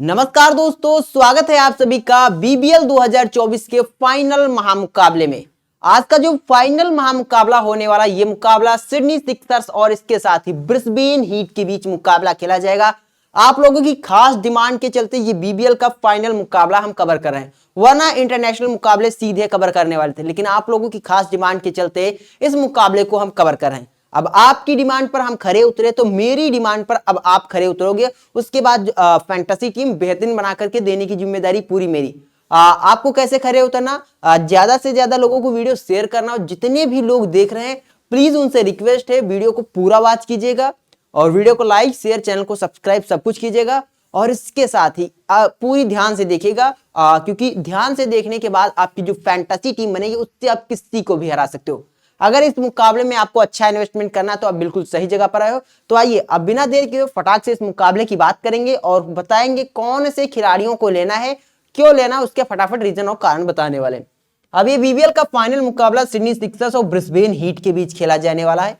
नमस्कार दोस्तों, स्वागत है आप सभी का बीबीएल 2024 के फाइनल महामुकाबले में। आज का जो फाइनल महामुकाबला होने वाला ये मुकाबला सिडनी सिक्सर्स और इसके साथ ही ब्रिस्बेन हीट के बीच मुकाबला खेला जाएगा। आप लोगों की खास डिमांड के चलते ये बीबीएल का फाइनल मुकाबला हम कवर कर रहे हैं, वरना इंटरनेशनल मुकाबले सीधे कवर करने वाले थे, लेकिन आप लोगों की खास डिमांड के चलते इस मुकाबले को हम कवर कर रहे हैं। अब आपकी डिमांड पर हम खरे उतरे तो मेरी डिमांड पर अब आप खरे उतरोगे। उसके बाद फैंटेसी टीम बेहतरीन बना करके देने की जिम्मेदारी पूरी मेरी। आपको कैसे खरे उतरना, ज्यादा से ज्यादा लोगों को वीडियो शेयर करना, और जितने भी लोग देख रहे हैं प्लीज उनसे रिक्वेस्ट है वीडियो को पूरा वॉच कीजिएगा और वीडियो को लाइक शेयर चैनल को सब्सक्राइब सब कुछ कीजिएगा। और इसके साथ ही पूरी ध्यान से देखिएगा, क्योंकि ध्यान से देखने के बाद आपकी जो फैंटेसी टीम बनेगी उससे आप किसी को भी हरा सकते हो। अगर इस मुकाबले में आपको अच्छा इन्वेस्टमेंट करना है तो आप बिल्कुल सही जगह पर आए हो। तो आइए अब बिना देर किए फटाक से इस मुकाबले की बात करेंगे और बताएंगे कौन से खिलाड़ियों को लेना है, क्यों लेना है, उसके फटाफट रीजन और कारण बताने वाले हैं। अब ये बीबीएल का फाइनल मुकाबला सिडनी सिक्सर्स और ब्रिस्बेन हीट के बीच खेला जाने वाला है।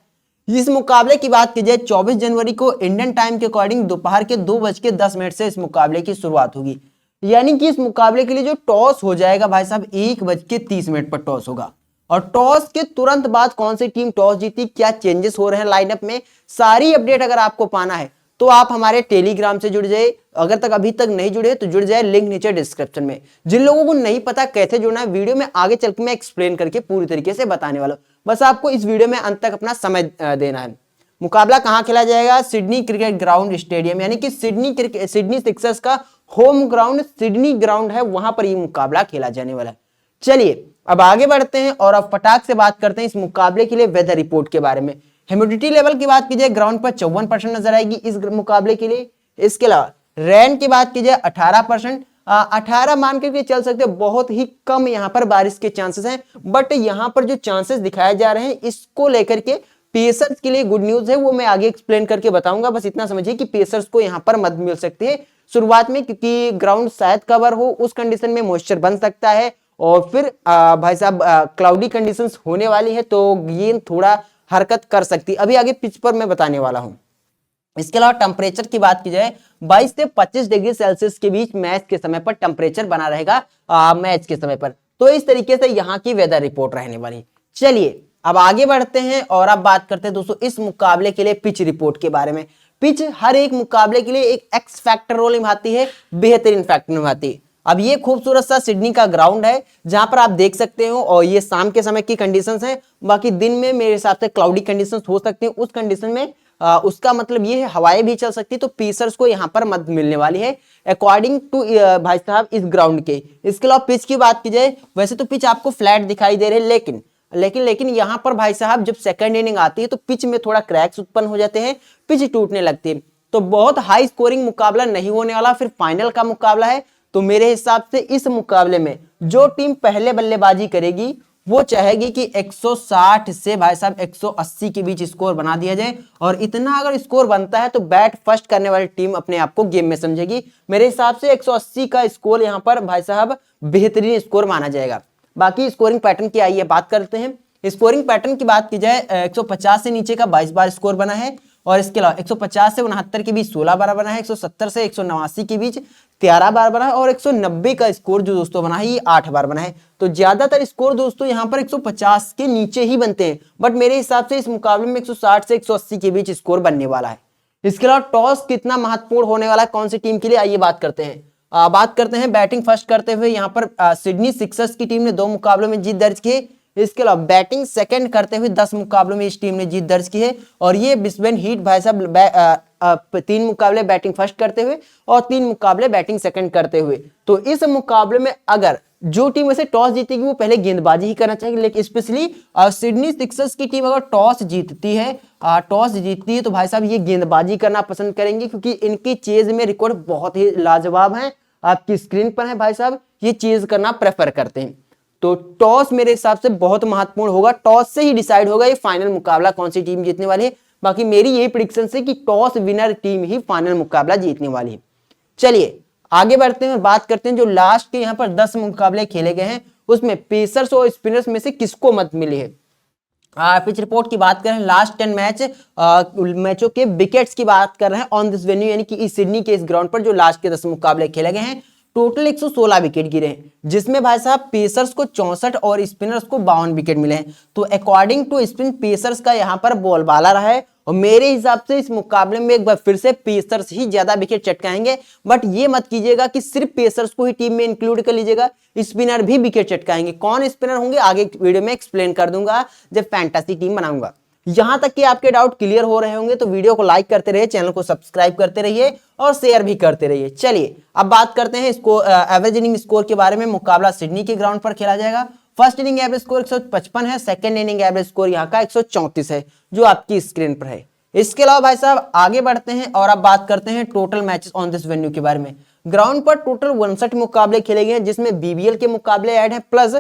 इस मुकाबले की बात की जाए 24 जनवरी को इंडियन टाइम के अकॉर्डिंग दोपहर के 2:10 से इस मुकाबले की शुरुआत होगी। यानी कि इस मुकाबले के लिए जो टॉस हो जाएगा भाई साहब 1:30 पर टॉस होगा। और टॉस के तुरंत बाद कौन सी टीम टॉस जीती, क्या चेंजेस हो रहे हैं लाइनअप में, सारी अपडेट अगर आपको पाना है तो आप हमारे टेलीग्राम से जुड़ जाए। अगर तक अभी तक नहीं जुड़े तो जुड़ जाए, लिंक नीचे डिस्क्रिप्शन में। जिन लोगों को नहीं पता कैसे जुड़ना है, वीडियो में आगे चल के मैं एक्सप्लेन करके पूरी तरीके से बताने वाला हूं। बस आपको इस वीडियो में अंत तक अपना समय देना है। मुकाबला कहां खेला जाएगा? सिडनी क्रिकेट ग्राउंड स्टेडियम, यानी कि सिडनी सिक्सर्स का होम ग्राउंड सिडनी ग्राउंड है, वहां पर यह मुकाबला खेला जाने वाला है। चलिए अब आगे बढ़ते हैं और अब फटाक से बात करते हैं इस मुकाबले के लिए वेदर रिपोर्ट के बारे में। ह्यूमिडिटी लेवल की बात की जाए ग्राउंड पर 54% नजर आएगी इस मुकाबले के लिए। इसके अलावा रेन की बात की जाए 18%, 18 मान करके चल सकते हो, बहुत ही कम यहाँ पर बारिश के चांसेस हैं। बट यहाँ पर जो चांसेस दिखाए जा रहे हैं इसको लेकर के पेसर्स के लिए गुड न्यूज है, वो मैं आगे एक्सप्लेन करके बताऊंगा। बस इतना समझिए कि पेसर्स को यहाँ पर मदद मिल सकती है शुरुआत में, क्योंकि ग्राउंड शायद कवर हो, उस कंडीशन में मॉइस्चर बन सकता है और फिर भाई साहब क्लाउडी कंडीशंस होने वाली है तो ये थोड़ा हरकत कर सकती है। अभी आगे पिच पर मैं बताने वाला हूं। इसके अलावा टेम्परेचर की बात की जाए 22 से 25 डिग्री सेल्सियस के बीच मैच के समय पर टेम्परेचर बना रहेगा मैच के समय पर। तो इस तरीके से यहाँ की वेदर रिपोर्ट रहने वाली। चलिए अब आगे बढ़ते हैं और अब बात करते हैं दोस्तों इस मुकाबले के लिए पिच रिपोर्ट के बारे में। पिच हर एक मुकाबले के लिए एक एक्स फैक्टर रोल निभाती है, बेहतरीन फैक्टर निभाती है। अब ये खूबसूरत सा सिडनी का ग्राउंड है जहां पर आप देख सकते हो, और ये शाम के समय की कंडीशंस हैं। बाकी दिन में मेरे हिसाब से क्लाउडी कंडीशंस हो सकती हैं। उस कंडीशन में उसका मतलब ये है हवाएं भी चल सकती है, तो पेसर्स को यहाँ पर मदद मिलने वाली है अकॉर्डिंग टू भाई साहब इस ग्राउंड के। इसके अलावा पिच की बात की जाए, वैसे तो पिच आपको फ्लैट दिखाई दे रहे हैं, लेकिन यहाँ पर भाई साहब जब सेकंड इनिंग आती है तो पिच में थोड़ा क्रैक्स उत्पन्न हो जाते हैं, पिच टूटने लगती है। तो बहुत हाई स्कोरिंग मुकाबला नहीं होने वाला, फिर फाइनल का मुकाबला है। तो मेरे हिसाब से इस मुकाबले में जो टीम पहले बल्लेबाजी करेगी वो चाहेगी कि 160 से भाई साहब 180 के बीच स्कोर बना दिया जाए, और इतना अगर स्कोर बनता है तो बैट फर्स्ट करने वाली टीम अपने आप को गेम में समझेगी। मेरे हिसाब से 180 का स्कोर यहां पर भाई साहब बेहतरीन स्कोर माना जाएगा। बाकी स्कोरिंग पैटर्न की आइए बात करते हैं। स्कोरिंग पैटर्न की बात की जाए 150 से नीचे का 22 बार स्कोर बना है, और इसके अलावा 150 से 69 के बीच 16 बार बना है, 170 से 189 के बीच 13 बार बना है, और 190 का स्कोर जो दोस्तों बना है ये 8 बार बना है। तो ज्यादातर स्कोर दोस्तों यहाँ पर 150 के नीचे ही बनते हैं, बट मेरे हिसाब से इस मुकाबले में 160 से 180 के बीच स्कोर बनने वाला है। इसके अलावा टॉस कितना महत्वपूर्ण होने वाला है कौन सी टीम के लिए, आइए बात करते हैं। बात करते हैं बैटिंग फर्स्ट करते हुए यहाँ पर सिडनी सिक्सर्स की टीम ने 2 मुकाबलों में जीत दर्ज की है। इसके अलावा बैटिंग सेकंड करते हुए 10 मुकाबलों में इस टीम ने जीत दर्ज की है, और ये ब्रिस्बेन हीट भाई साहब 3 मुकाबले बैटिंग फर्स्ट करते हुए और 3 मुकाबले बैटिंग सेकंड करते हुए। तो इस मुकाबले में अगर जो टीम वैसे टॉस जीतेगी वो पहले गेंदबाजी ही करना चाहिए, लेकिन स्पेशली सिडनी सिक्सर्स की टीम अगर टॉस जीतती है तो भाई साहब ये गेंदबाजी करना पसंद करेंगे, क्योंकि इनकी चेज में रिकॉर्ड बहुत ही लाजवाब है। आपकी स्क्रीन पर है भाई साहब, ये चेज करना प्रेफर करते हैं। तो टॉस मेरे हिसाब से बहुत महत्वपूर्ण होगा, टॉस से ही डिसाइड होगा ये फाइनल मुकाबला कौन सी टीम जीतने वाली है। बाकी मेरी यही प्रेडिक्शन है कि टॉस विनर टीम ही फाइनल मुकाबला जीतने वाली है। चलिए आगे बढ़ते हैं और बात करते हैं जो लास्ट के यहाँ पर 10 मुकाबले खेले गए हैं उसमें पेसर्स और स्पिनर्स में से किसको मत मिली है। पिच रिपोर्ट की बात करें, लास्ट 10 मैचों के विकेट्स की बात कर रहे हैं ऑन दिस वेन्यू, यानी कि सिडनी के इस ग्राउंड पर जो लास्ट के 10 मुकाबले खेले गए हैं, टोटल 116 विकेट गिरे हैं, जिसमें भाई साहब पेसर्स को 64 और स्पिनर्स को 52 विकेट मिले हैं। तो अकॉर्डिंग टू स्पिन पेसर्स का यहाँ पर बोलबाला रहा है, और मेरे हिसाब से इस मुकाबले में एक बार फिर से पेसर्स ही ज्यादा विकेट चटकाएंगे। बट ये मत कीजिएगा कि सिर्फ पेसर्स को ही टीम में इंक्लूड कर लीजिएगा, स्पिनर भी विकेट चटकाएंगे। कौन स्पिनर होंगे आगे वीडियो में एक्सप्लेन कर दूंगा जब फैंटेसी टीम बनाऊंगा। यहां तक कि आपके डाउट क्लियर हो रहे होंगे तो वीडियो को लाइक करते रहिए, चैनल को सब्सक्राइब करते रहिए और शेयर भी करते रहिए। चलिए अब बात करते हैं इसको एवरेज इनिंग स्कोर के बारे में। मुकाबला सिडनी के ग्राउंड पर खेला जाएगा। फर्स्ट इनिंग एवरेज स्कोर 155 है, सेकंड इनिंग एवरेज स्कोर यहाँ का 134 है जो आपकी स्क्रीन पर है। इसके अलावा भाई साहब आगे बढ़ते हैं और अब बात करते हैं total matches on this venue के बारे में। ग्राउंड पर टोटल 59 मुकाबले खेले गए हैं, जिसमें बीबीएल के मुकाबले ऐड हैं, प्लस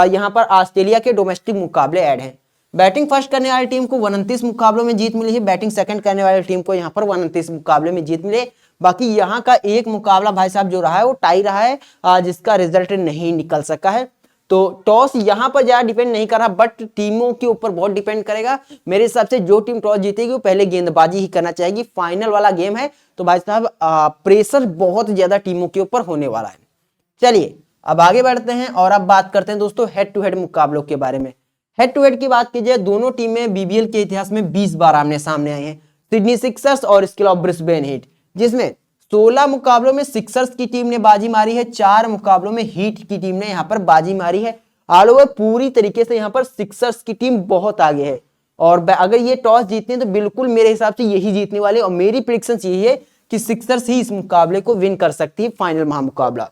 यहां पर ऑस्ट्रेलिया के डोमेस्टिक मुकाबले ऐड हैं। बैटिंग फर्स्ट करने वाली टीम को 29 मुकाबलों में जीत मिली है, बैटिंग सेकंड करने वाली टीम को यहां पर 29 मुकाबले में जीत मिले। बाकी यहां का एक मुकाबला भाई साहब जो रहा है वो टाई रहा है, जिसका रिजल्ट नहीं निकल सका है। तो टॉस यहां पर ज्यादा डिपेंड नहीं कर रहा, बट टीमों के ऊपर बहुत डिपेंड करेगा। मेरे हिसाब से जो टीम टॉस जीतेगी वो पहले गेंदबाजी ही करना चाहेगी। फाइनल वाला गेम है तो भाई साहब प्रेशर बहुत ज्यादा टीमों के ऊपर होने वाला है। चलिए अब आगे बढ़ते हैं और अब बात करते हैं दोस्तों हेड टू हेड मुकाबलों के बारे में। हेड टू हेड की बात कीजिए, दोनों टीमें बीबीएल के इतिहास में 20 बार आमने सामने आई हैं, सिडनी सिक्सर्स और इसके अलावा ब्रिस्बेन हीट, जिसमें 16 मुकाबलों में सिक्सर्स की टीम ने बाजी मारी है, 4 मुकाबलों में हीट की टीम ने यहां पर बाजी मारी है। ऑल ओवर पूरी तरीके से यहां पर सिक्सर्स की टीम बहुत आगे है, और अगर ये टॉस जीतते हैं तो बिल्कुल मेरे हिसाब से यही जीतने वाले, और मेरी प्रेडिक्शन यही है कि सिक्सर्स ही इस मुकाबले को विन कर सकती है फाइनल महामुकाबला।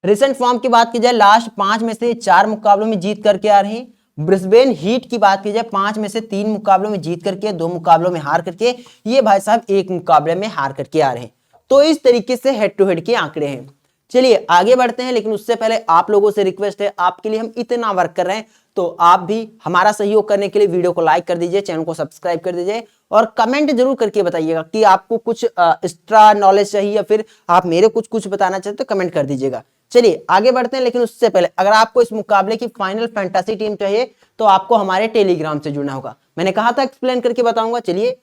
रिसेंट फॉर्म की बात की जाए, लास्ट 5 में से 4 मुकाबलों में जीत करके आ रहे हैं। ब्रिस्बेन हीट की बात की जाए, 5 में से 3 मुकाबलों में जीत करके, 2 मुकाबलों में हार करके, ये भाई साहब 1 मुकाबले में हार करके आ रहे हैं। तो इस तरीके से हेड टू हेड के आंकड़े हैं। चलिए आगे बढ़ते हैं, लेकिन उससे पहले आप लोगों से रिक्वेस्ट है, आपके लिए हम इतना वर्क कर रहे हैं तो आप भी हमारा सहयोग करने के लिए वीडियो को लाइक कर दीजिए, चैनल को सब्सक्राइब कर दीजिए और कमेंट जरूर करके बताइएगा कि आपको कुछ एक्स्ट्रा नॉलेज चाहिए या फिर आप मेरे कुछ बताना चाहते तो कमेंट कर दीजिएगा। चलिए आगे बढ़ते हैं, लेकिन उससे पहले अगर आपको इस मुकाबले की फाइनल फैंटेसी टीम चाहिए तो आपको हमारे टेलीग्राम से जुड़ना होगा। मैंने कहा था एक्सप्लेन करके बताऊंगा। चलिए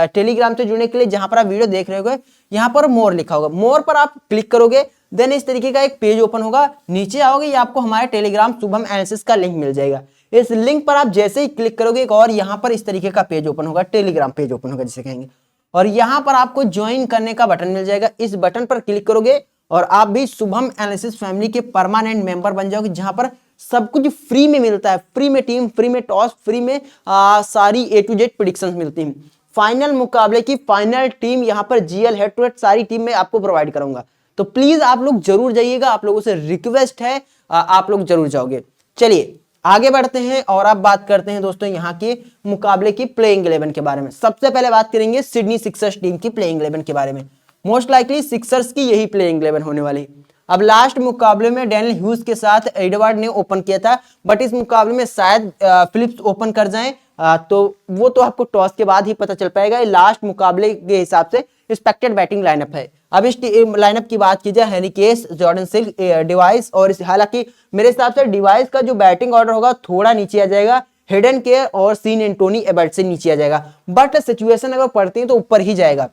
टेलीग्राम से जुड़ने के लिए जहां पर आप वीडियो देख रहे होंगे यहाँ पर मोर लिखा होगा, मोर पर आप क्लिक करोगे, देन इस तरीके का एक पेज ओपन होगा। नीचे आओगे ये आपको हमारे टेलीग्राम शुभम एनालिसिस का लिंक मिल जाएगा। इस लिंक पर आप जैसे ही क्लिक करोगे एक और यहाँ पर इस तरीके का पेज ओपन होगा, टेलीग्राम पेज ओपन होगा जिसे कहेंगे, और यहाँ पर आपको ज्वाइन करने का बटन मिल जाएगा। इस बटन पर क्लिक करोगे और आप भी शुभम एनालिसिस फैमिली के परमानेंट मेंबर बन जाओगे, जहां पर सब कुछ फ्री में मिलता है। फ्री में टीम, फ्री में टॉस, फ्री में सारी A to Z प्रेडिक्शंस मिलती हैं। फाइनल मुकाबले की फाइनल टीम यहाँ पर जीएल हेड टू हेड सारी टीम में आपको प्रोवाइड करूंगा, तो प्लीज आप लोग जरूर जाइएगा, आप लोगों से रिक्वेस्ट है, आप लोग जरूर जाओगे। चलिए आगे बढ़ते हैं और अब बात करते हैं दोस्तों यहाँ के मुकाबले की प्लेइंग 11 के बारे में। सबसे पहले बात करेंगे सिडनी सिक्सर्स टीम की प्लेइंग 11 के बारे में। मोस्ट लाइकली सिक्सर्स की यही प्लेइंग 11 होने वाली। अब लास्ट मुकाबले में डैनियल ह्यूज के साथ एडवर्ड ने ओपन किया था, बट इस मुकाबले में शायद फिलिप्स ओपन कर जाएं, तो वो तो आपको टॉस के बाद ही पता चल पाएगा। लास्ट मुकाबले के हिसाब से एक्सपेक्टेड बैटिंग लाइनअप है। अब इस लाइनअप की बात की जाए, Henry case, Jordan silk, device, और हालांकि मेरे हिसाब से डिवाइस का जो बैटिंग ऑर्डर होगा थोड़ा नीचे आ जाएगा, हेडन केयर और सीन एंटोनी एबर्ट से नीचे आ जाएगा, बट सिचुएशन अगर पड़ती है तो ऊपर ही जाएगा।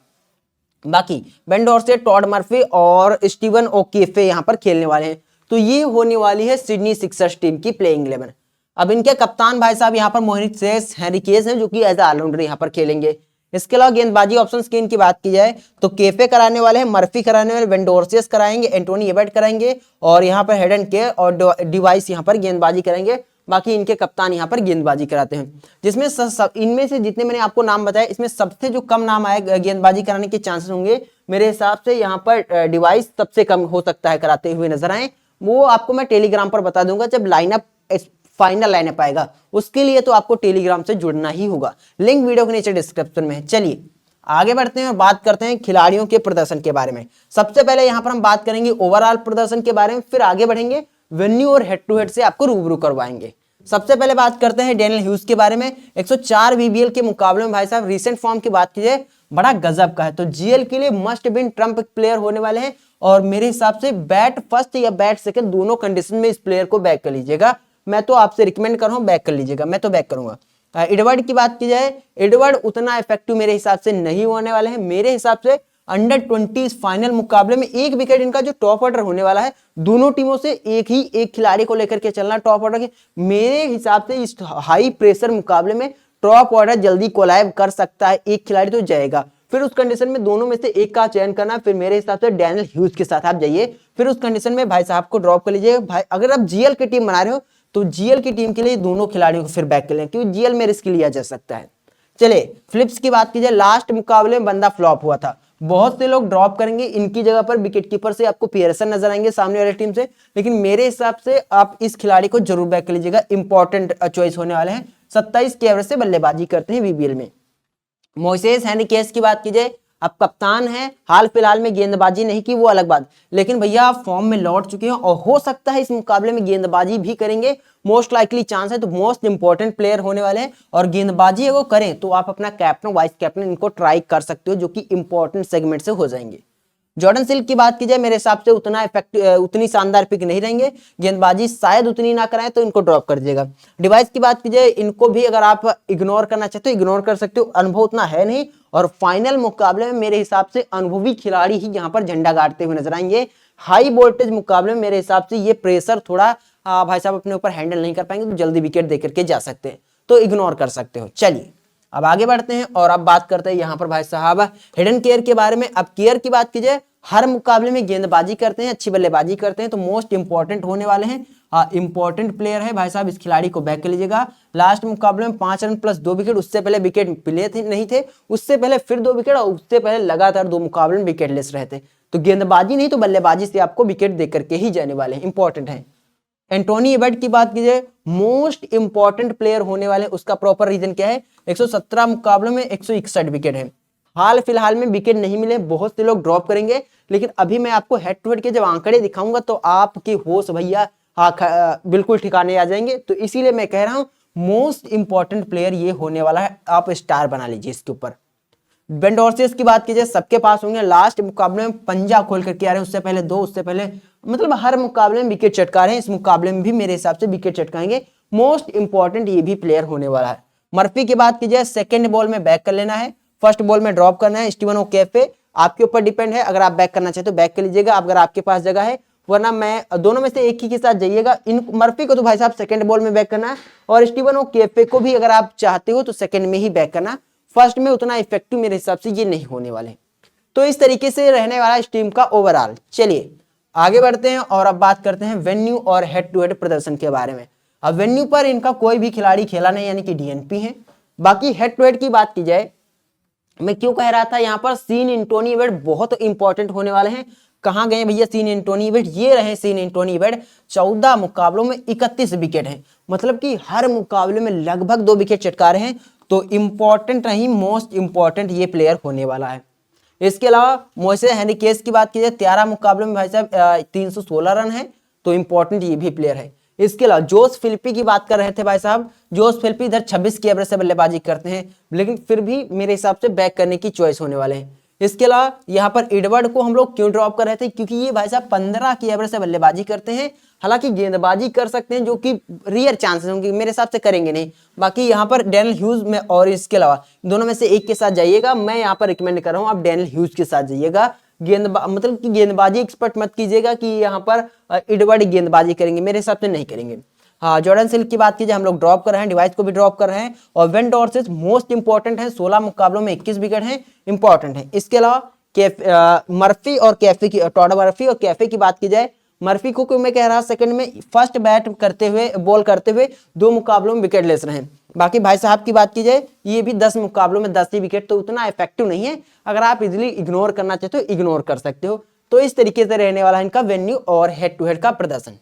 बाकी बेन डॉर्सेट, टॉड मर्फी और स्टीवन ओकेफे यहां पर खेलने वाले हैं। तो ये होने वाली है सिडनी सिक्सर्स टीम की प्लेइंग 11। अब इनके कप्तान भाई साहब यहाँ पर मोहित सेस, हेनरी केस हैं जो कि एज ऑलराउंडर यहाँ पर खेलेंगे। इसके अलावा गेंदबाजी ऑप्शन की इनकी बात की जाए तो केफे कराने वाले हैं, मर्फी कराने वाले, बेन डॉर्सेट कराएंगे, एंटोनी एबर्ट कराएंगे, और यहाँ पर हेडन केयर और डिवाइस यहाँ पर गेंदबाजी करेंगे। बाकी इनके कप्तान यहाँ पर गेंदबाजी कराते हैं, जिसमें इनमें से जितने मैंने आपको नाम बताए इसमें सबसे जो कम नाम आए गेंदबाजी कराने के चांसेस होंगे, मेरे हिसाब से यहाँ पर डिवाइस सबसे कम हो सकता है कराते हुए नजर आए। वो आपको मैं टेलीग्राम पर बता दूंगा जब लाइनअप फाइनल लाइनअप आएगा, उसके लिए तो आपको टेलीग्राम से जुड़ना ही होगा। लिंक वीडियो के नीचे डिस्क्रिप्शन में है। चलिए आगे बढ़ते हैं और बात करते हैं खिलाड़ियों के प्रदर्शन के बारे में। सबसे पहले यहाँ पर हम बात करेंगे ओवरऑल प्रदर्शन के बारे में, फिर आगे बढ़ेंगे वेन्यू और हेड टू हेड से आपको रूबरू करवाएंगे। सबसे पहले बात करते हैं डैनियल ह्यूज के बारे में। 104 बीबीएल के मुकाबले में भाई साहब रिसेंट फॉर्म की बात कीजिए बड़ा गजब का है, तो जीएल के लिए मस्ट विन ट्रम्प प्लेयर होने वाले हैं, और मेरे हिसाब से बैट फर्स्ट या बैट सेकंड दोनों कंडीशन में इस प्लेयर को बैक कर लीजिएगा। मैं तो आपसे रिकमेंड कर रहा हूँ बैक कर लीजिएगा, मैं तो बैक करूंगा। एडवर्ड की बात की जाए, एडवर्ड उतना इफेक्टिव मेरे हिसाब से नहीं होने वाले हैं। मेरे हिसाब से अंडर 20 फाइनल मुकाबले में एक विकेट इनका जो टॉप ऑर्डर होने वाला है, दोनों टीमों से एक खिलाड़ी को लेकर के चलना टॉप ऑर्डर के। मेरे हिसाब से इस हाई प्रेशर मुकाबले में टॉप ऑर्डर जल्दी कोलैब कर सकता है, एक खिलाड़ी तो जाएगा। फिर उस कंडीशन में दोनों में से एक का चयन करना, फिर मेरे हिसाब से डैनियल ह्यूज के साथ आप जाइए। फिर उस कंडीशन में भाई साहब को ड्रॉप कर लीजिए। भाई अगर आप जीएल की टीम बना रहे हो तो जीएल की टीम के लिए दोनों खिलाड़ियों को फिर बैक कर लें, क्योंकि जीएल में रिस्क लिया जा सकता है। चलिए फ्लिप्स की बात की जाए, लास्ट मुकाबले में बंदा फ्लॉप हुआ था, बहुत से लोग ड्रॉप करेंगे, इनकी जगह पर विकेट कीपर से आपको पियरसन नजर आएंगे सामने वाली टीम से, लेकिन मेरे हिसाब से आप इस खिलाड़ी को जरूर बैक कर लीजिएगा, इंपॉर्टेंट चॉइस होने वाले हैं। 27 के एवरेज से बल्लेबाजी करते हैं बीबीएल में। मोइसेस हेनरिकेस की बात की जाए, अब कप्तान है, हाल फिलहाल में गेंदबाजी नहीं की वो अलग बात, लेकिन भैया आप फॉर्म में लौट चुके हैं और हो सकता है इस मुकाबले में गेंदबाजी भी करेंगे, मोस्ट लाइकली चांस है। तो मोस्ट इंपॉर्टेंट प्लेयर होने वाले हैं और गेंदबाजी अगर करें तो आप अपना कैप्टन वाइस कैप्टन इनको ट्राई कर सकते हो, जो कि इंपॉर्टेंट सेगमेंट से हो जाएंगे। जॉर्डन सिल्क की बात की जाए, मेरे हिसाब से उतना इफेक्टिव उतनी शानदार पिक नहीं रहेंगे, गेंदबाजी शायद उतनी ना कराएं तो इनको ड्रॉप कर दीजिएगा। डिवाइस की बात की जाए, इनको भी अगर आप इग्नोर करना चाहते हो इग्नोर कर सकते हो, अनुभव उतना है नहीं और फाइनल मुकाबले में मेरे हिसाब से अनुभवी खिलाड़ी ही यहाँ पर झंडा गाड़ते हुए नजर आएंगे। हाई वोल्टेज मुकाबले में मेरे हिसाब से ये प्रेशर थोड़ा भाई साहब अपने ऊपर हैंडल नहीं कर पाएंगे, तो जल्दी विकेट दे करके जा सकते हैं, तो इग्नोर कर सकते हो। चलिए अब आगे बढ़ते हैं और अब बात करते हैं यहाँ पर भाई साहब हिडन केयर के बारे में। अब केयर की बात की जाए, हर मुकाबले में गेंदबाजी करते हैं, अच्छी बल्लेबाजी करते हैं, तो मोस्ट इंपॉर्टेंट होने वाले हैं, इंपॉर्टेंट प्लेयर है भाई साहब, इस खिलाड़ी को बैक कर लीजिएगा। लास्ट मुकाबले में 5 रन प्लस 2 विकेट, उससे पहले विकेट मिले थे नहीं थे, उससे पहले फिर 2 विकेट और उससे पहले लगातार 2 मुकाबले में विकेट लेस रहे थे। तो गेंदबाजी नहीं तो बल्लेबाजी से आपको विकेट दे करके ही जाने वाले हैं, इंपॉर्टेंट है। एंटोनी एबर्ट की बात कीजिए, मोस्ट इंपॉर्टेंट प्लेयर होने वाले, उसका प्रॉपर रीजन क्या है, 117 मुकाबलों में 161 विकेट है। हाल फिलहाल में विकेट नहीं मिले, बहुत से लोग ड्रॉप करेंगे, लेकिन अभी मैं आपको हेड टू हेड के जब आंकड़े दिखाऊंगा तो आपकी होश भैया बिल्कुल ठिकाने आ जाएंगे। तो इसीलिए मैं कह रहा हूं मोस्ट इंपॉर्टेंट प्लेयर ये होने वाला है, आप स्टार बना लीजिए इसके ऊपर। बेन डॉर्सेस की बात कीजिए, सबके पास होंगे, लास्ट मुकाबले में पंजा खोल करके आ रहे हैं, उससे पहले 2, उससे पहले मतलब हर मुकाबले में विकेट चटका रहे हैं, इस मुकाबले में भी मेरे हिसाब से विकेट चटकाएंगे, मोस्ट इंपॉर्टेंट ये भी प्लेयर होने वाला है। मर्फी की बात कीजिए, सेकंड बॉल में बैक कर लेना है, फर्स्ट बॉल में ड्रॉप करना है। स्टीवन ओकेफे आपके ऊपर डिपेंड है, अगर आप बैक करना चाहते तो बैक कर लीजिएगा अगर आपके पास जगह है, वरना मैं दोनों में से एक ही के साथ जाइएगा। इन मर्फी को तो भाई साहब सेकंड बॉल में बैक करना है और स्टीवन ओकेफे को भी अगर आप चाहते हो तो सेकंड में ही बैक करना, फर्स्ट में उतना इफेक्टिव मेरे हिसाब से ये नहीं होने वाले। तो इस तरीके से रहने वाला इस टीम का ओवरऑल। चलिए आगे बढ़ते हैं और अब बात करते हैं वेन्यू और हेड टू हेड प्रदर्शन के बारे में। अब वेन्यू पर इनका कोई भी खिलाड़ी खेला नहीं, यानी कि डीएनपी है। बाकी हेड टू हेड की बात की जाए, मैं क्यों कह रहा था यहाँ पर सीन एंटोनी एबर्ट बहुत इंपॉर्टेंट होने वाले हैं। कहां गए भैया सीन एंटोनी एबर्ट, ये रहे सीन एंटोनी एबर्ट, 14 मुकाबलों में 31 विकेट हैं, मतलब कि हर मुकाबले में लगभग 2 विकेट चटका रहे हैं, तो इंपॉर्टेंट नहीं मोस्ट इंपॉर्टेंट ये प्लेयर होने वाला है। इसके अलावा मोइसेस हेनरिकेस की बात की जाए, 13 मुकाबलों में भाई साहब 316 रन है, तो इंपॉर्टेंट ये भी प्लेयर है। इसके अलावा जोस फिलिपी की बात कर रहे थे भाई साहब, जोस फिलिपी इधर 26 की एवरेज से बल्लेबाजी करते हैं, लेकिन फिर भी मेरे हिसाब से बैक करने की चॉइस होने वाले हैं। इसके अलावा यहाँ पर एडवर्ड को हम लोग क्यों ड्रॉप कर रहे थे, क्योंकि ये भाई साहब 15 की एवरेज से बल्लेबाजी करते हैं, हालांकि गेंदबाजी कर सकते हैं, जो कि रियर चांसेस होंगे, मेरे हिसाब से करेंगे नहीं। बाकी यहाँ पर डैनियल ह्यूज में और इसके अलावा दोनों में से एक के साथ जाइएगा, मैं यहाँ पर रिकमेंड कर रहा हूँ आप डैनियल ह्यूज के साथ जाइएगा। मतलब कि गेंदबाजी एक्सपर्ट मत कीजिएगा कि यहाँ पर एडवर्ड गेंदबाजी करेंगे, मेरे हिसाब से नहीं करेंगे। हाँ, जॉर्डन सिल्क की बात कीजिए, हम लोग ड्रॉप कर रहे हैं, डिवाइस को भी ड्रॉप कर रहे हैं, और वेन डॉर्सेस मोस्ट इंपॉर्टेंट है, 16 मुकाबलों में 21 विकेट हैं, इंपॉर्टेंट है। इसके अलावा मर्फी और कैफे की, टॉड मर्फी और कैफे की बात की जाए, मर्फी को क्यों मैं कह रहा सेकंड में, फर्स्ट बैट करते हुए बॉल करते हुए 2 मुकाबलों में विकेट लेस रहे हैं। बाकी भाई साहब की बात की जाए, ये भी 10 मुकाबलों में 10 ही विकेट, तो उतना इफेक्टिव नहीं है, अगर आप इजिली इग्नोर करना चाहते हो इग्नोर कर सकते हो। तो इस तरीके से रहने वाला है इनका वेन्यू और हेड टू हेड का प्रदर्शन।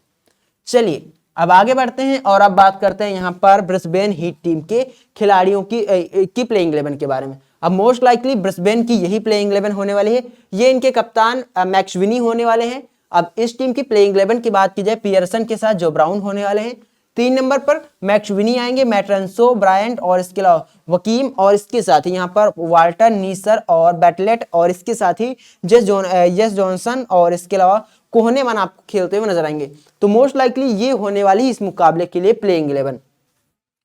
चलिए अब आगे बढ़ते हैं और अब बात करते हैं यहाँ पर ब्रिस्बेन हीट टीम के खिलाड़ियों की प्लेइंग 11 के बारे में। अब मोस्ट लाइकली ब्रिस्बेन की यही प्लेइंग 11 होने वाली है, ये इनके कप्तान मैक्सविनी होने वाले हैं। अब इस टीम की प्लेइंग 11 की बात की जाए, पियरसन के साथ जो ब्राउन होने वाले हैं, 3 नंबर पर मैक्सविनी आएंगे, मैट्रेंसो, ब्रायंट और इसके अलावा वकीम, और इसके साथ ही यहाँ पर वाल्टर नीसर और बैटलेट, और इसके साथ ही जेस जॉनसन और इसके अलावा कोहनेमन आपको खेलते हुए नजर आएंगे। तो मोस्ट लाइकली ये होने वाली इस मुकाबले के लिए प्लेइंग 11।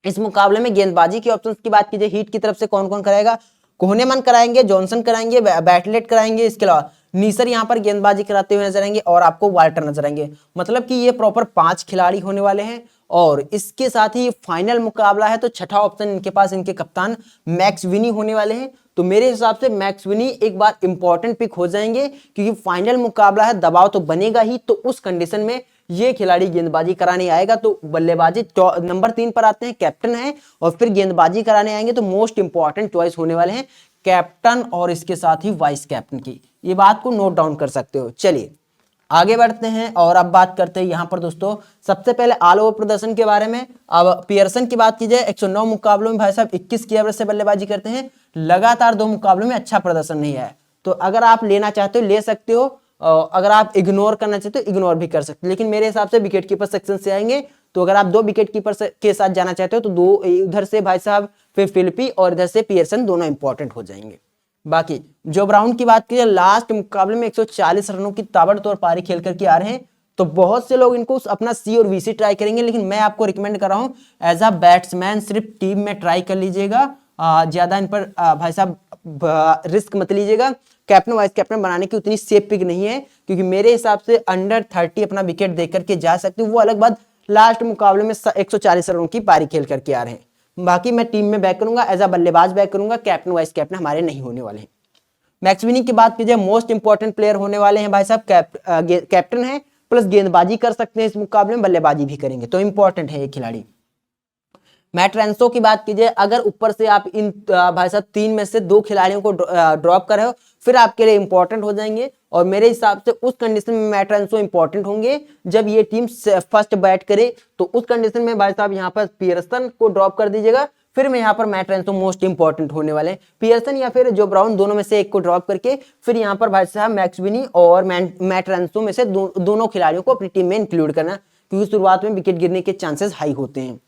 इस मुकाबले में गेंदबाजी के ऑप्शंस की बात कीजिए, हीट की तरफ से कौन कौन कराएगा, कोहनेमन कराएंगे, जॉनसन कराएंगे, बैटलेट कराएंगे, इसके अलावा नीसर यहाँ पर गेंदबाजी कराते हुए नजर आएंगे और आपको वाल्टर नजर आएंगे। मतलब कि ये प्रॉपर 5 खिलाड़ी होने वाले हैं। और इसके साथ ही फाइनल मुकाबला है, तो छठा ऑप्शन इनके पास इनके कप्तान मैक्स विनी होने वाले हैं। तो मेरे हिसाब से मैक्स विनी एक बार इंपॉर्टेंट पिक हो जाएंगे, क्योंकि फाइनल मुकाबला है, दबाव तो बनेगा ही। तो उस कंडीशन में ये खिलाड़ी गेंदबाजी कराने आएगा। तो बल्लेबाजी नंबर 3 पर आते हैं, कैप्टन है, और फिर गेंदबाजी कराने आएंगे। तो मोस्ट इंपॉर्टेंट चॉइस होने वाले हैं कैप्टन और इसके साथ ही वाइस कैप्टन की। ये बात को नोट डाउन कर सकते हो। चलिए आगे बढ़ते हैं और अब बात करते हैं यहाँ पर दोस्तों सबसे पहले ऑल ओवर प्रदर्शन के बारे में। अब पियर्सन की बात की जाए, 109 मुकाबलों में भाई साहब 21 की एवरेज से बल्लेबाजी करते हैं। लगातार 2 मुकाबलों में अच्छा प्रदर्शन नहीं है। तो अगर आप लेना चाहते हो ले सकते हो, अगर आप इग्नोर करना चाहते हो इग्नोर भी कर सकते हो, लेकिन मेरे हिसाब से विकेट कीपर सेक्शन से आएंगे। तो अगर आप 2 विकेट कीपर के साथ जाना चाहते हो तो 2 उधर से भाई साहब, फिर फिलिपी और इधर से पियर्सन, दोनों इंपॉर्टेंट हो जाएंगे। बाकी जो ब्राउन की बात की, लास्ट मुकाबले में 140 रनों की ताबड़तोड़ पारी खेल करके आ रहे हैं। तो बहुत से लोग इनको अपना सी और वीसी ट्राई करेंगे, लेकिन मैं आपको रिकमेंड कर रहा हूं एज अ बैट्समैन सिर्फ टीम में ट्राई कर लीजिएगा। ज्यादा इन पर भाई साहब रिस्क मत लीजिएगा। कैप्टन वाइस कैप्टन बनाने की उतनी सेफ पिक नहीं है, क्योंकि मेरे हिसाब से अंडर 30 अपना विकेट दे करके जा सकते हो, वो अलग बात। लास्ट मुकाबले में 140 रनों की पारी खेल करके आ रहे हैं। बाकी मैं टीम में बैक करूंगा, एज अ बल्लेबाज बैक करूंगा, कैप्टन वाइस कैप्टन हमारे नहीं होने वाले हैं। मैक्स विनी की बात कीजिए, मोस्ट इंपॉर्टेंट प्लेयर होने वाले हैं भाई साहब, कैप्टन है, प्लस गेंदबाजी कर सकते हैं इस मुकाबले में, बल्लेबाजी भी करेंगे, तो इंपॉर्टेंट है ये खिलाड़ी। मैट रेंसो की बात कीजिए, अगर ऊपर से आप इन भाई साहब 3 में से 2 खिलाड़ियों को ड्रॉप कर रहे हो, फिर आपके लिए इंपॉर्टेंट हो जाएंगे। और मेरे हिसाब से उस कंडीशन में मैट रेंसो इंपॉर्टेंट होंगे जब ये टीम फर्स्ट बैट करे। तो उस कंडीशन में भाई साहब यहाँ पर पियर्सन को ड्रॉप कर दीजिएगा, फिर मैं यहाँ पर मैट रेंसो मोस्ट इंपॉर्टेंट होने वाले हैं। पियर्सन या फिर जो ब्राउन, दोनों में से एक को ड्रॉप करके फिर यहाँ पर भाई साहब मैक्स विनी और मैट रेंसो में से दोनों खिलाड़ियों को अपनी टीम में इंक्लूड करना, क्योंकि शुरुआत में विकेट गिरने के चांसेस हाई होते हैं।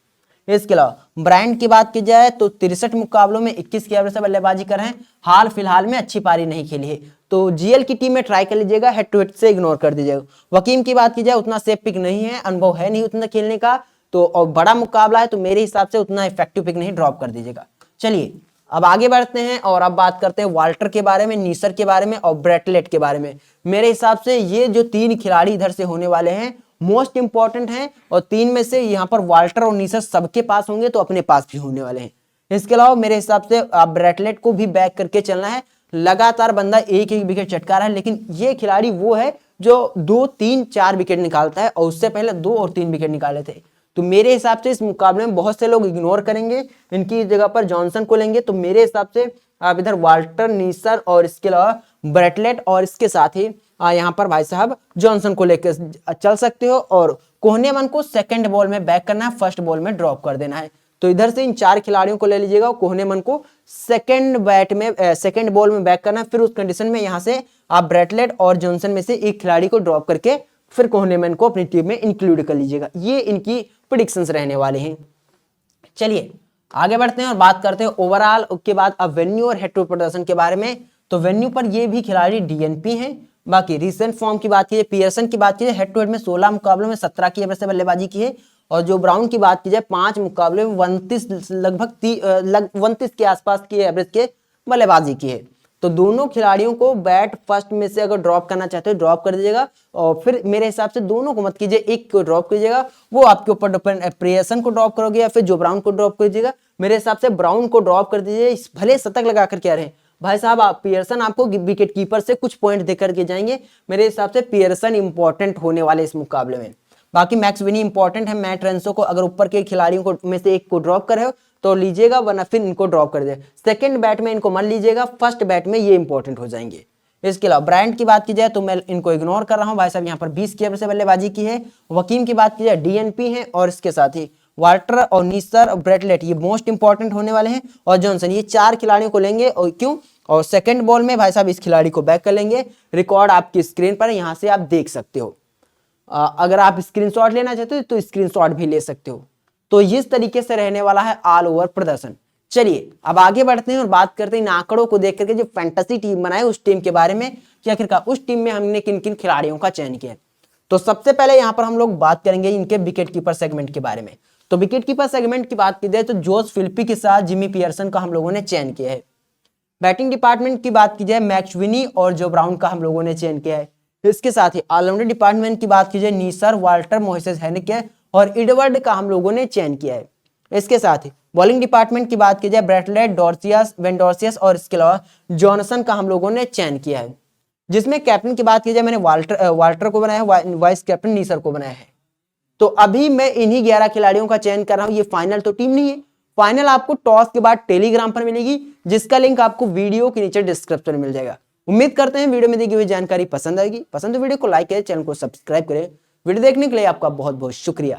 इसके अलावा ब्रांड की बात की जाए तो 63 मुकाबलों में 21 की एवरेज से बल्लेबाजी कर रहे हैं। हाल फिलहाल में अच्छी पारी नहीं खेली है, तो जीएल की टीम में ट्राई कर लीजिएगा, हेड टू हेड से इग्नोर कर दीजिएगा। वकीम की बात की जाए, उतना सेफ पिक नहीं है, अनुभव है नहीं उतना खेलने का, तो और बड़ा मुकाबला है, तो मेरे हिसाब से उतना इफेक्टिव पिक नहीं, ड्रॉप कर दीजिएगा। चलिए अब आगे बढ़ते हैं और अब बात करते हैं वाल्टर के बारे में, नीसर के बारे में और ब्रेटलेट के बारे में। मेरे हिसाब से ये जो 3 खिलाड़ी इधर से होने वाले हैं मोस्ट इंपॉर्टेंट हैं, और 3 में से यहाँ पर वाल्टर और नीसर सबके पास होंगे, तो अपने पास भी होने वाले हैं। इसके अलावा मेरे हिसाब से ब्रेटलेट को भी बैक करके चलना है। लगातार बंदा एक विकेट चटका रहा है, लेकिन ये खिलाड़ी वो है जो 2, 3, 4 विकेट निकालता है, और उससे पहले 2 और 3 विकेट निकाले थे। तो मेरे हिसाब से इस मुकाबले में बहुत से लोग इग्नोर करेंगे, इनकी जगह पर जॉनसन को लेंगे। तो मेरे हिसाब से आप इधर वाल्टर, नीसर और इसके अलावा ब्रेटलेट और इसके साथ ही यहाँ पर भाई साहब जॉनसन को लेकर चल सकते हो। और कोहनेमन को सेकंड बॉल में बैक करना है, फर्स्ट बॉल में ड्रॉप कर देना है। तो इधर से इन 4 खिलाड़ियों को ले लीजिएगा, कोहनेमन को सेकंड बॉल में बैक करना है। फिर उस कंडीशन में यहाँ से आप ब्रेटलेट और जॉनसन में से एक खिलाड़ी को ड्रॉप करके फिर कोहनेमन को अपनी टीम में इंक्लूड कर लीजिएगा। ये इनकी प्रेडिक्शंस रहने वाले हैं। चलिए आगे बढ़ते हैं और बात करते हैं ओवरऑल, उसके बाद अब वेन्यू और हेड टू प्रदर्शन के बारे में। तो वेन्यू पर ये भी खिलाड़ी डीएनपी हैं। बाकी रिसेंट फॉर्म की बात कीजिए, पियर्सन की बात कीजिए, हेड टू हेड में 16 मुकाबलों में 17 की एवरेज से बल्लेबाजी की है। और जो ब्राउन की बात की जाए, 5 मुकाबले में 29 लगभग 29 के आसपास की एवरेज के बल्लेबाजी की है। तो दोनों खिलाड़ियों को बैट फर्स्ट में से अगर ड्रॉप करना चाहते हो ड्रॉप कर दीजिएगा, और फिर मेरे हिसाब से दोनों को मत कीजिए, एक को ड्रॉप कीजिएगा, वो आपके ऊपर डिपेंड है। पियर्सन को ड्रॉप करोगे या फिर जो ब्राउन को ड्रॉप कीजिएगा, मेरे हिसाब से ब्राउन को ड्रॉप कर दीजिए, भले शतक लगा कर क्या रहे भाई साहब। आप पियर्सन आपको विकेट कीपर से कुछ पॉइंट देकर के जाएंगे। मेरे हिसाब से पियर्सन इंपॉर्टेंट होने वाले इस मुकाबले में। बाकी मैक्स विनी इंपॉर्टेंट है। मैट रेंसो को अगर ऊपर के खिलाड़ियों को में से एक को ड्रॉप कर रहे हो तो लीजिएगा, वरना फिर इनको ड्रॉप कर दीजिए। सेकंड बैट में इनको मान लीजिएगा, फर्स्ट बैट में ये इंपॉर्टेंट हो जाएंगे। इसके अलावा ब्रांड की बात की जाए तो मैं इनको इग्नोर कर रहा हूं भाई साहब, यहाँ पर 20 की एवरेज से बल्लेबाजी की है। वकीम की बात की जाए डीएनपी है, और इसके साथ ही वाल्टर और नीसर और ब्रेटलेट ये मोस्ट इंपॉर्टेंट होने वाले हैं, और जॉनसन, ये 4 खिलाड़ियों को लेंगे। और क्यों? और सेकंड बॉल में भाई साहब इस खिलाड़ी को बैक कर लेंगे। रिकॉर्ड आपकी स्क्रीन पर, यहां से आप देख सकते हो। अगर आप स्क्रीनशॉट लेना चाहते हो तो स्क्रीनशॉट भी ले सकते हो। तो इस तरीके से रहने वाला है ऑल ओवर प्रदर्शन। चलिए अब आगे बढ़ते हैं और बात करते हैं इन आंकड़ों को देख करके जो फैंटेसी टीम बनाए उस टीम के बारे में कि आखिरकार उस टीम में हमने किन किन खिलाड़ियों का चयन किया है। तो सबसे पहले यहाँ पर हम लोग बात करेंगे इनके विकेट कीपर सेगमेंट के बारे में। तो विकेट कीपर सेगमेंट की बात की जाए तो जोश फिलिपी के साथ जिमी पियर्सन का हम लोगों ने चयन किया है। बैटिंग डिपार्टमेंट की बात की जाए मैक्सविनी और जो ब्राउन का हम लोगों ने चयन किया है। इसके साथ ही ऑलराउंडर डिपार्टमेंट की बात की जाए नीसर, वाल्टर, मोइसेस हेनिके और एडवर्ड का हम लोगों ने चयन किया है। इसके साथ ही बॉलिंग डिपार्टमेंट की बात की जाए ब्रेटलेट, डॉर्सियस, वेंडोर्सियस और इसके अलावा जॉनसन का हम लोगों ने चयन किया है। जिसमें कैप्टन की बात की जाए मैंने वाल्टर को बनाया है, वाइस कैप्टन नीसर को बनाया है। तो अभी मैं इन्हीं 11 खिलाड़ियों का चयन कर रहा हूं। ये फाइनल तो टीम नहीं है, फाइनल आपको टॉस के बाद टेलीग्राम पर मिलेगी, जिसका लिंक आपको वीडियो के नीचे डिस्क्रिप्शन में मिल जाएगा। उम्मीद करते हैं वीडियो में दी हुई जानकारी पसंद आएगी। पसंद तो वीडियो को लाइक करें, चैनल को सब्सक्राइब करें। वीडियो देखने के लिए आपका बहुत बहुत शुक्रिया।